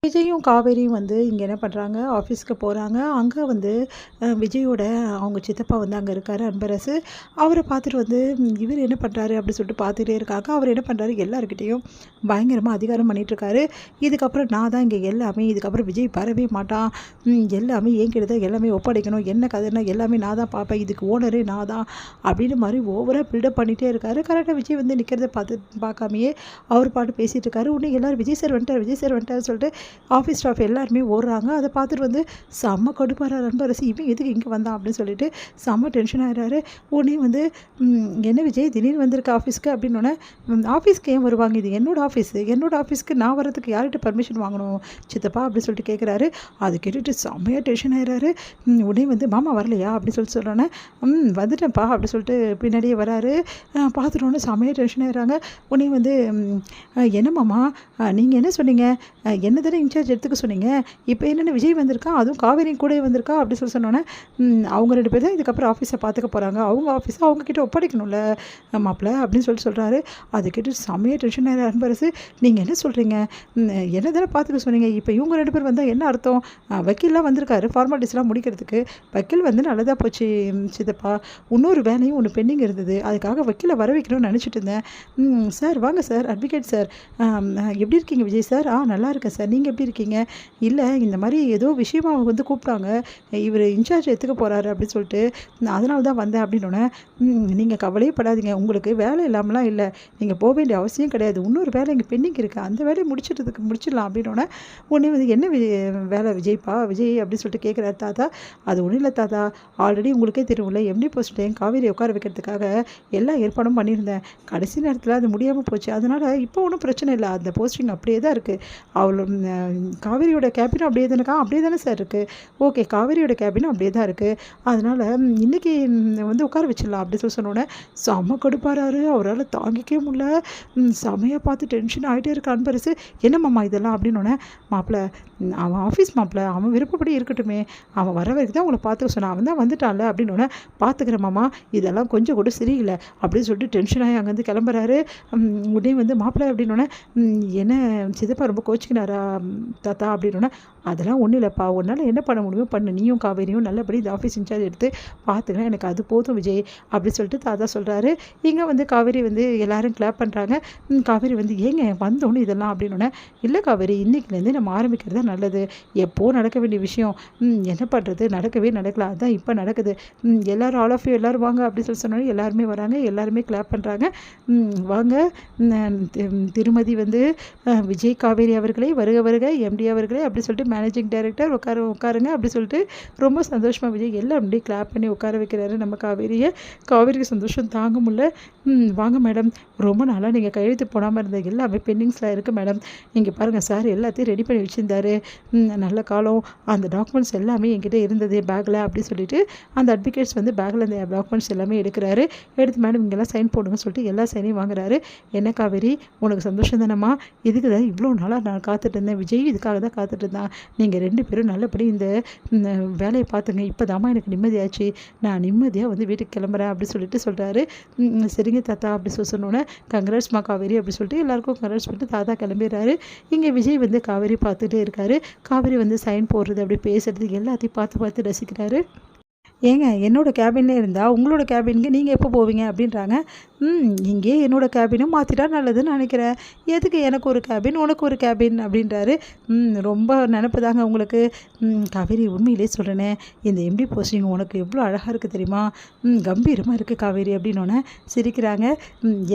விஜயும் காவேரியும் வந்து இங்கே என்ன பண்ணுறாங்க, ஆஃபீஸ்க்கு போகிறாங்க. அங்கே வந்து விஜயோட அவங்க சித்தப்பா வந்து அங்கே இருக்கார், அன்பரசு. அவரை பார்த்துட்டு வந்து இவர் என்ன பண்ணுறாரு அப்படின்னு சொல்லிட்டு பார்த்துட்டே இருக்காங்க. அவர் என்ன பண்ணுறாரு, எல்லாருக்கிட்டேயும் பயங்கரமாக அதிகாரம் பண்ணிகிட்ருக்காரு. இதுக்கப்புறம் நான் தான் இங்கே எல்லாமே, இதுக்கப்புறம் விஜய் வரவே மாட்டான், எல்லாமே என்கிட்ட தான் எல்லாமே ஒப்படைக்கணும், என்ன கதைன்னா எல்லாமே நான் தான் பார்ப்பேன், இதுக்கு ஓனரே நான் தான் அப்படின்னு மாதிரி ஓவராக பில்டப் பண்ணிகிட்டே இருக்காரு. கரெக்டாக விஜய் வந்து நிற்கிறத பார்க்காமையே அவர் பாட்டு பேசிகிட்டு இருக்காரு. உடனே எல்லோரும் விஜய் சார் வந்துட்டார், விஜய் சார் வந்துட்டார் சொல்லிட்டு ஆஃபீஸ் ஸ்டாஃப் எல்லாருமே ஓடுறாங்க. அதை பார்த்துட்டு வந்து செம்ம கடுப்பாகிறார் அன்பரசு. இவன் எதுக்கு இங்கே வந்தான் அப்படின்னு சொல்லிட்டு செம்ம டென்ஷன் ஆகிறாரு. உடனே வந்து என்ன விஜய் திடீர்னு வந்திருக்க ஆஃபீஸ்க்கு அப்படின்னோடனே, ஆஃபீஸ்க்கு ஏன் வருவாங்க, இது என்னோட ஆஃபீஸ்க்கு நான் வரதுக்கு யார்கிட்ட பர்மிஷன் வாங்கணும் சித்தப்பா அப்படின்னு சொல்லிட்டு கேட்குறாரு. அது கேட்டுட்டு செம்மையாக டென்ஷன் ஆகிறாரு. உடனே வந்து மாமா வரலையா அப்படின்னு சொல்லிட்டு சொல்கிறோன்னே, வந்துட்டேன்ப்பா அப்படி சொல்லிட்டு பின்னாடியே வராரு. பார்த்துட்டோன்னே செம்மையாக டென்ஷன் ஆகிறாங்க. உடனே வந்து என்ன மாமா நீங்கள் என்ன சொன்னீங்க, என்ன தானே இன்சார்ஜ் எடுத்துக்க சொன்னீங்க, இப்போ என்னென்ன விஜய் வந்திருக்கா, அதுவும் காவேரி கூட வந்திருக்கா அப்படி சொல்லி சொன்னோன்னே, அவங்க 2 பேர் தான் இதுக்கப்புறம் ஆஃபீஸை பார்த்துக்க போகிறாங்க, அவங்க ஆஃபீஸை அவங்கக்கிட்ட ஒப்படைக்கணும்ல மாப்பிள்ள அப்படின்னு சொல்கிறாரு. அது கேட்டு செம்மையாக டென்ஷன் ஆகிற அன்பரசு, நீங்கள் என்ன சொல்கிறீங்க, என்ன தானே பார்த்துக்க சொன்னீங்க, இப்போ இவங்க 2 பேர் வந்தால் என்ன அர்த்தம், வக்கீல்லாம் வந்திருக்காரு ஃபார்மாலிட்டிஸ்லாம் முடிக்கிறதுக்கு, வக்கீல் வந்து நல்லதாக போச்சு சித்தப்பா, இன்னொரு வேலையும் ஒன்று பெண்டிங் இருந்தது, அதுக்காக வக்கீலை வர வைக்கணும்னு நினச்சிட்டு இருந்தேன். சார் வாங்க சார், அட்வொகேட் சார், எப்படி இருக்கீங்க விஜய் சார், நல்லா இருக்கேன் சார், நீங்கள் எப்படி இருக்கீங்க, இல்லை இந்த மாதிரி ஏதோ விஷயமா அவங்க வந்து கூப்பிட்டாங்க, இவர் இன்சார்ஜ் எடுத்துக்க போகிறாரு அப்படின்னு சொல்லிட்டு அதனால தான் வந்தேன் அப்படின்னோடனே, நீங்கள் கவலையே படாதீங்க, உங்களுக்கு வேலை இல்லாமலாம் இல்லை, நீங்கள் போக வேண்டிய அவசியம் கிடையாது, இன்னொரு வேலை இங்கே பெண்டிங் இருக்குது, அந்த வேலையை முடிச்சிடலாம் அப்படின்னோடனே, உடனே வந்து என்ன வேலை விஜய் அப்படின்னு சொல்லிட்டு கேட்குறாரு தாத்தா. அது ஒன்றும் இல்லை தாத்தா, ஆல்ரெடி உங்களுக்கே தெரியும்ல, எம்டி போஸ்ட்லேயும் காவேரி உட்கார வைக்கிறதுக்காக எல்லா ஏற்பாடும் பண்ணியிருந்தேன், கடைசி நேரத்தில் அது முடியாமல் போச்சு, அதனால் இப்போ ஒன்றும் பிரச்சனை இல்லை, அந்த போஸ்டிங் அப்படியே தான் இருக்குது, அவ்வளோ காவேரியோட கேபினும் அப்படியே தானே சார் இருக்குது, ஓகே காவேரியோட கேபினும் அப்படியே தான் இருக்குது, அதனால் இன்றைக்கி வந்து உட்கார வச்சிடலாம் அப்படி சொன்னோன்னே செம்ம கடுப்பாராரு. அவரால் தாங்கிக்கவே முடியல, செம்மையாக பார்த்து டென்ஷன் ஆகிட்டே இருக்க அன்பரசு. என்ன மாமா இதெல்லாம் அப்படின்னோடனே, மாப்பிள்ள அவன் ஆஃபீஸ் மாப்பிள்ள, அவன் விருப்பப்படி இருக்கட்டுமே, அவன் வர வரைக்கும் தான் உங்களை பார்த்துக்க சொன்னான், அவன் தான் வந்துட்டான்ல அப்படின்னோடனே, பார்த்துக்கிறேன் மாமா, இதெல்லாம் கொஞ்சம் கூட சரியில்லை அப்படின்னு சொல்லிட்டு டென்ஷன் ஆகி அங்கேருந்து கிளம்புறாரு. உடனே வந்து மாப்பிள்ள அப்படின்னோடனே, என்ன சித்தப்பா ரொம்ப கோச்சிக்கினாரா தாத்தா அப்படின்னோடனே, அதெல்லாம் ஒன்றும் இல்லைப்பா, உன்னால் என்ன பண்ண முடியுமோ பண்ணு, நீயும் காவேரியும் நல்லபடி இந்த ஆஃபீஸ் இன்சார்ஜ் எடுத்து பார்த்துக்கலாம், எனக்கு அது போதும் விஜய் அப்படின்னு சொல்லிட்டு தாத்தா சொல்கிறாரு. இங்கே வந்து காவேரி வந்து எல்லாரும் கிளாப் பண்ணுறாங்க. காவேரி வந்து ஏங்க வந்தோன்னு இதெல்லாம் அப்படின்னோடனே, இல்லை காவேரி இன்றைக்கிலேருந்து நம்ம ஆரம்பிக்கிறது தான் நல்லது, எப்போ நடக்க வேண்டிய விஷயம், என்ன பண்ணுறது, நடக்கல, அதுதான் இப்போ நடக்குது, எல்லோரும் ஆல் ஆஃப் யூ எல்லோரும் வாங்க அப்படின்னு சொன்னோன்னே எல்லாருமே வராங்க, எல்லாருமே கிளாப் பண்ணுறாங்க. வாங்க திருமதி வந்து விஜய் காவேரி அவர்களே வருக எம்டி அவர்களே அப்படி சொல்லிட்டு மேனேஜிங் டைரக்டர் உட்காருங்க அப்படி சொல்லிட்டு ரொம்ப சந்தோஷமாக விஜய் எல்லாம் அப்படியே கிளாப் பண்ணி உட்கார வைக்கிறாரு நம்ம காவேரிக்கு சந்தோஷம் தாங்க முடியல. வாங்க மேடம், ரொம்ப நாளாக நீங்கள் கையெழுத்து போடாமல் இருந்த எல்லாமே பெண்டிங்ஸில் இருக்குது மேடம், இங்கே பாருங்கள் சார் எல்லாத்தையும் ரெடி பண்ணி வச்சுருந்தாரு, நல்ல காலம், அந்த டாக்குமெண்ட்ஸ் எல்லாமே என்கிட்ட இருந்தது பேக்கில் அப்படி சொல்லிட்டு அந்த அட்வொகேட்ஸ் வந்து பேக்கில் அந்த டாக்குமெண்ட்ஸ் எல்லாமே எடுக்கிறாரு. எடுத்து மேடம் இங்கெல்லாம் சைன் போடுங்க சொல்லிட்டு எல்லா சைனையும் வாங்குறாரு. என்ன காவேரி உனக்கு சந்தோஷம் தானம்மா, இதுக்கு தான் இவ்வளோ நாளாக நான் காத்துட்டு இருந்தேன், விஜய் இதுக்காக தான் காத்துட்டு இருந்தான், நீங்கள் 2 பேரும் நல்லபடி இந்த வேலையை பார்த்துங்க, இப்போ தாம்மா எனக்கு நிம்மதியாச்சு, நான் நிம்மதியாக வந்து வீட்டுக்கு கிளம்புறேன் அப்படி சொல்லிட்டு சொல்கிறாரு. சரிங்க தாத்தா அப்படி சொன்னோன்னே, கங்க்ராட்ஸ்மா காவேரி அப்படி சொல்லிட்டு எல்லாருக்கும் கங்க்ராட்ஸ் பண்ணிட்டு தாத்தா கிளம்பிடுறாரு. இங்கே விஜய் வந்து காவேரி பார்த்துட்டே இருக்காரு. காவேரி வந்து சைன் போடுறது அப்படி பேசுறது எல்லாத்தையும் பார்த்து ரசிக்கிறாரு. ஏங்க என்னோடய கேபின்லேயே இருந்தால் உங்களோட கேபினுக்கு நீங்கள் எப்போ போவீங்க அப்படின்றாங்க. இங்கே என்னோடய கேபினும் மாற்றிட்டா நல்லதுன்னு நினைக்கிறேன், எதுக்கு எனக்கு ஒரு கேபின் உனக்கு ஒரு கேபின் அப்படின்றாரு. ரொம்ப நினப்பு தாங்க உங்களுக்கு. காவேரி உண்மையிலே சொல்கிறேனே, இந்த எம்டி போஸ்டிங் உனக்கு எவ்வளோ அழகாக இருக்குது தெரியுமா, கம்பீரமாக இருக்குது காவேரி அப்படின்னோடனே சிரிக்கிறாங்க.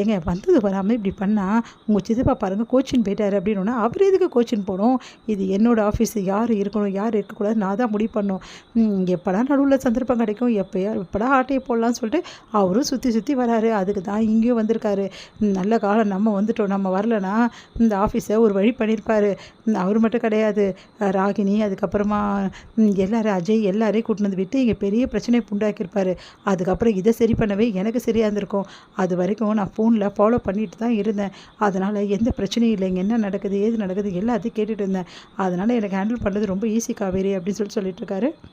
ஏங்க வந்தது வராமல் இப்படி பண்ணால் உங்கள் சித்தப்பா பாருங்கள் கோச்சின் போயிட்டார் அப்படின்னோடனே, அவர் எதுக்கு கோச்சின் போகணும், இது என்னோடய ஆஃபீஸ், யார் இருக்கணும் யார் இருக்கக்கூடாது நான் தான் முடிவு பண்ணோம், எப்படா நடுவில் சந்தர்ப்பம் கிடைக்கும், எப்படா ஆட்டையை போடலான்னு சொல்லிட்டு அவரும் சுற்றி வராரு. அதுக்கு தான் இங்கேயும் வந்திருக்காரு. நல்ல காலம் நம்ம வந்துட்டோம், நம்ம வரலனா இந்த ஆஃபீஸை ஒரு வழி பண்ணியிருப்பார். அவர் மட்டும் கிடையாது, ராகினி அதுக்கப்புறமா எல்லாரும் அஜய் எல்லாரையும் கூட்டினு வந்து விட்டு இங்கே பெரிய பிரச்சனையை உண்டாக்கியிருப்பார். அதுக்கப்புறம் இதை சரி பண்ணவே எனக்கு சரியாக இருந்திருக்கும். அது வரைக்கும் நான் ஃபோனில் ஃபாலோ பண்ணிட்டு தான் இருந்தேன். அதனால் எந்த பிரச்சனையும் இல்லை, இங்கே என்ன நடக்குது ஏது நடக்குது எல்லாத்தையும் கேட்டுட்டு இருந்தேன். அதனால் எனக்கு ஹேண்டில் பண்ணுறது ரொம்ப ஈஸி காவேரி அப்படின்னு சொல்லிட்டு இருக்காரு.